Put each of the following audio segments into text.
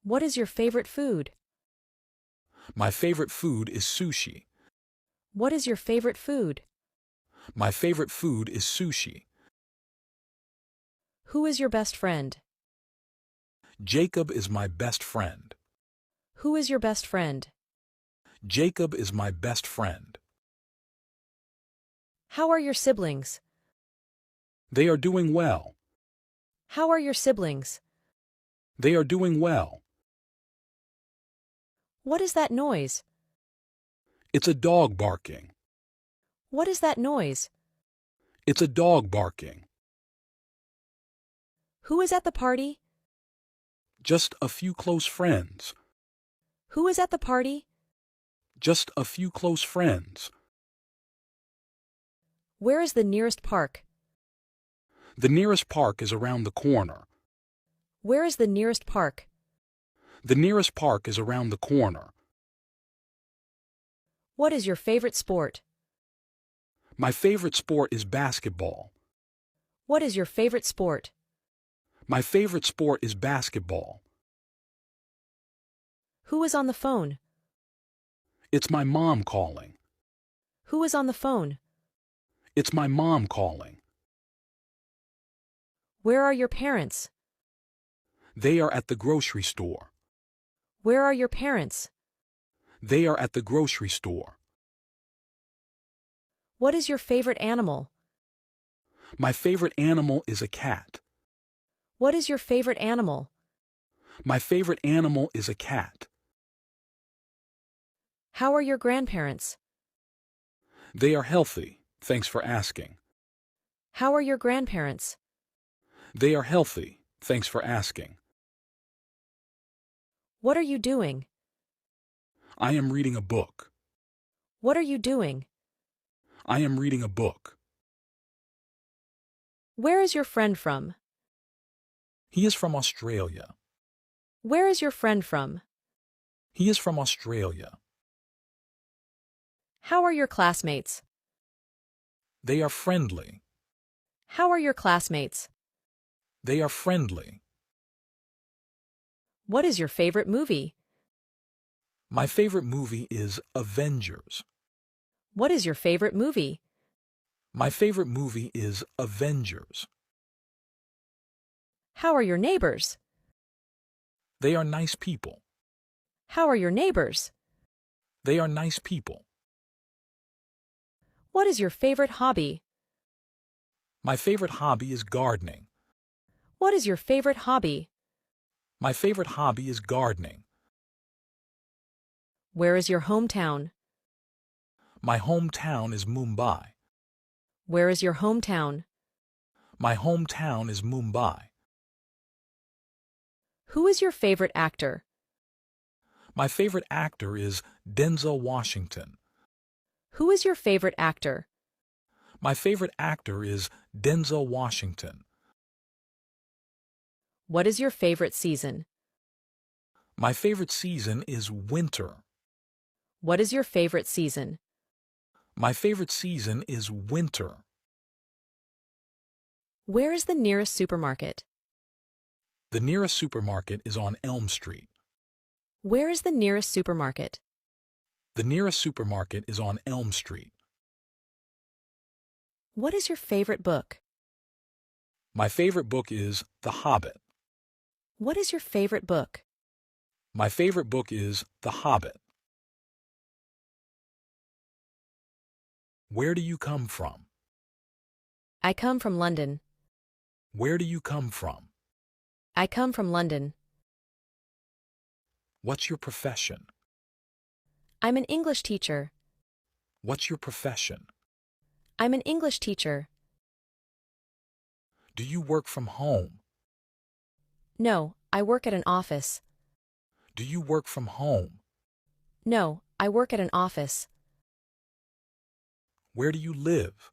What is your favorite food? My favorite food is sushi. What is your favorite food? My favorite food is sushi. Who is your best friend? Jacob is my best friend. Who is your best friend? Jacob is my best friend. How are your siblings? They are doing well. How are your siblings? They are doing well. What is that noise? It's a dog barking. What is that noise? It's a dog barking. Who is at the party? Just a few close friends. Who is at the party? Just a few close friends. Where is the nearest park? The nearest park is around the corner. Where is the nearest park? The nearest park is around the corner. What is your favorite sport? My favorite sport is basketball. What is your favorite sport? My favorite sport is basketball. Who is on the phone? It's my mom calling. Who is on the phone? It's my mom calling. Where are your parents? They are at the grocery store. Where are your parents? They are at the grocery store. What is your favorite animal? My favorite animal is a cat. What is your favorite animal? My favorite animal is a cat. How are your grandparents? They are healthy, thanks for asking. How are your grandparents? They are healthy, thanks for asking. What are you doing? I am reading a book. What are you doing? I am reading a book. Where is your friend from? He is from Australia. Where is your friend from? He is from Australia. How are your classmates? They are friendly. How are your classmates? They are friendly. What is your favorite movie? My favorite movie is Avengers. What is your favorite movie? My favorite movie is Avengers. How are your neighbors? They are nice people. How are your neighbors? They are nice people. What is your favorite hobby? My favorite hobby is gardening. What is your favorite hobby? My favorite hobby is gardening. Where is your hometown? My hometown is Mumbai. Where is your hometown? My hometown is Mumbai. Who is your favorite actor? My favorite actor is Denzel Washington. Who is your favorite actor? My favorite actor is Denzel Washington. What is your favorite season? My favorite season is winter. What is your favorite season? My favorite season is winter. Where is the nearest supermarket? The nearest supermarket is on Elm Street. Where is the nearest supermarket? The nearest supermarket is on Elm Street. What is your favorite book? My favorite book is The Hobbit. What is your favorite book? My favorite book is The Hobbit. Where do you come from? I come from London. Where do you come from? I come from London. What's your profession? I'm an English teacher. What's your profession? I'm an English teacher. Do you work from home? No, I work at an office. Do you work from home? No, I work at an office. Where do you live?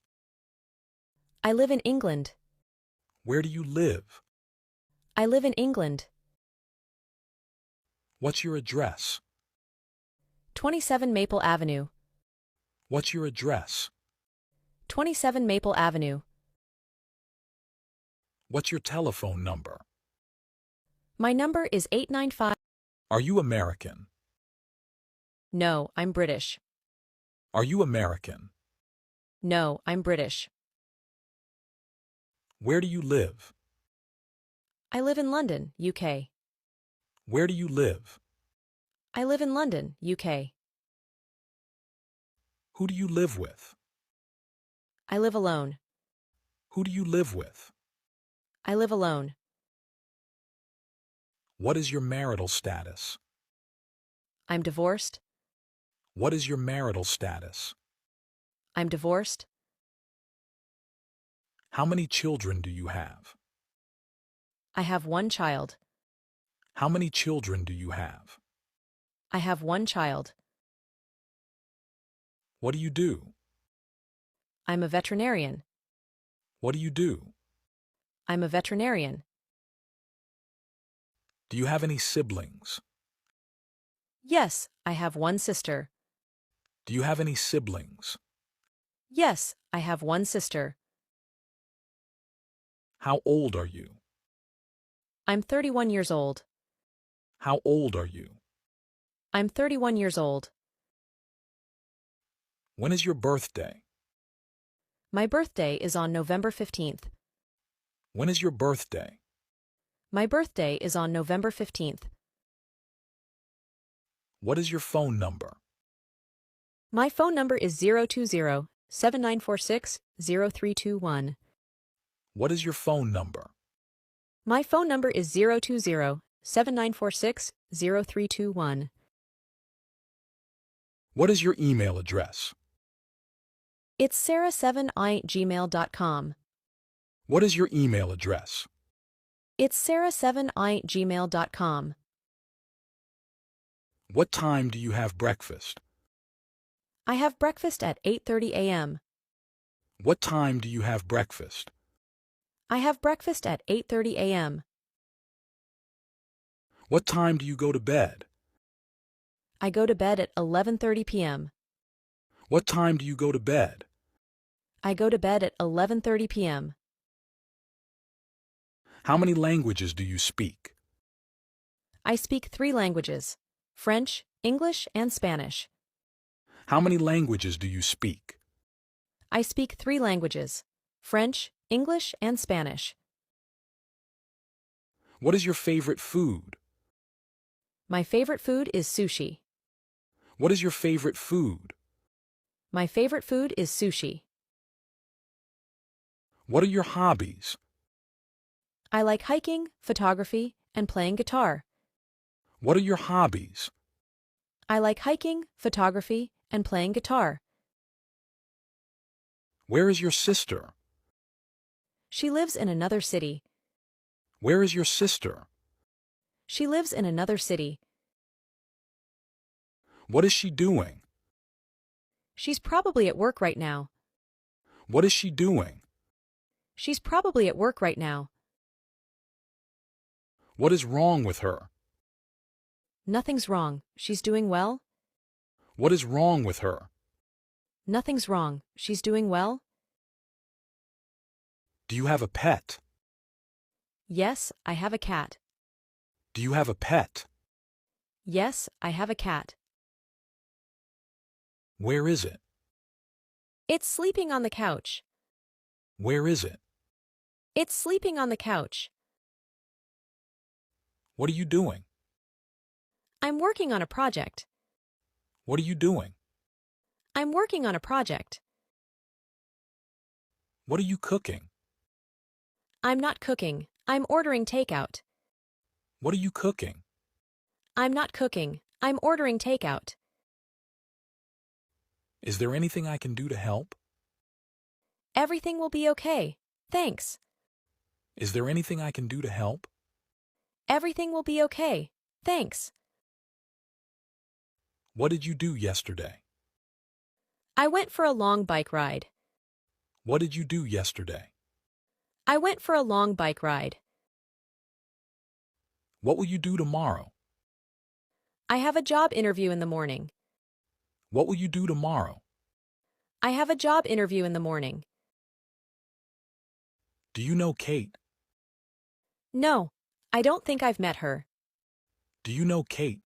I live in England. Where do you live? I live in England. What's your address? 27 Maple Avenue. What's your address? 27 Maple Avenue. What's your telephone number? My number is 895. Are you American? No, I'm British. Are you American? No, I'm British. Where do you live? I live in London, UK. Where do you live? I live in London, UK. Who do you live with? I live alone. Who do you live with? I live alone. What is your marital status? I'm divorced. What is your marital status? I'm divorced. How many children do you have? I have one child. How many children do you have? I have one child. What do you do? I'm a veterinarian. What do you do? I'm a veterinarian. Do you have any siblings? Yes, I have one sister. Do you have any siblings? Yes, I have one sister. How old are you? I'm 31 years old. How old are you? I'm 31 years old. When is your birthday? My birthday is on November 15th. When is your birthday? My birthday is on November 15th. What is your phone number? My phone number is 020-7946-0321. What is your phone number? My phone number is 020-7946-0321. What is your email address? It's sarah7i@gmail.com. What is your email address? It's sarah7i@gmail.com. What time do you have breakfast? I have breakfast at 8:30 a.m. What time do you have breakfast? I have breakfast at 8:30 a.m. What time do you go to bed? I go to bed at 11:30 p.m. What time do you go to bed? I go to bed at 11:30 p.m. How many languages do you speak? I speak 3 languages: French, English, and Spanish. How many languages do you speak? I speak 3 languages: French, English, and Spanish. What is your favorite food? My favorite food is sushi. What is your favorite food? My favorite food is sushi. What are your hobbies? I like hiking, photography, and playing guitar. What are your hobbies? I like hiking, photography, and playing guitar. Where is your sister? She lives in another city. Where is your sister? She lives in another city. What is she doing? She's probably at work right now. What is she doing? She's probably at work right now. What is wrong with her? Nothing's wrong. She's doing well. What is wrong with her? Nothing's wrong. She's doing well. Do you have a pet? Yes, I have a cat. Do you have a pet? Yes, I have a cat. Where is it? It's sleeping on the couch. Where is it? It's sleeping on the couch. What are you doing? I'm working on a project. What are you doing? I'm working on a project. What are you cooking? I'm not cooking. I'm ordering takeout. What are you cooking? I'm not cooking. I'm ordering takeout. Is there anything I can do to help? Everything will be okay. Thanks. Is there anything I can do to help? Everything will be okay. Thanks. What did you do yesterday? I went for a long bike ride. What did you do yesterday? I went for a long bike ride. What will you do tomorrow? I have a job interview in the morning. What will you do tomorrow? I have a job interview in the morning. Do you know Kate? No, I don't think I've met her. Do you know Kate?